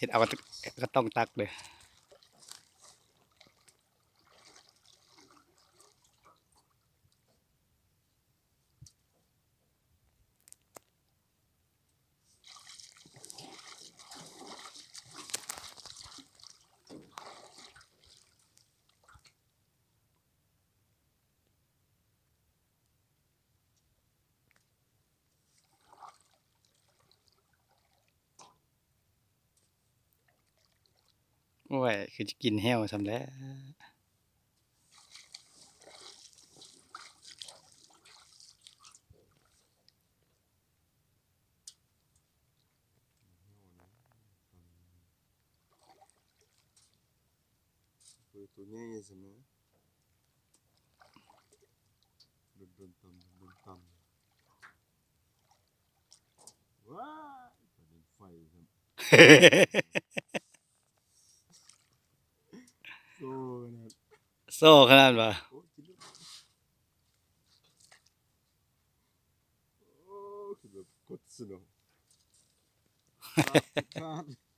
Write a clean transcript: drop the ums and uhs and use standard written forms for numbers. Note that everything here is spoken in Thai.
เห็ดเอาก็ต้องตักเลยโอ้ยคือจะกินแห้วซำแล้วตัวใหญ่สินะโดนตำโดนตำว้ายประเด็นไฟครับโซ่นะ โซ่ขนาดว่า โอ้กินแล้วโอ้คือแบบกดสนุกขาด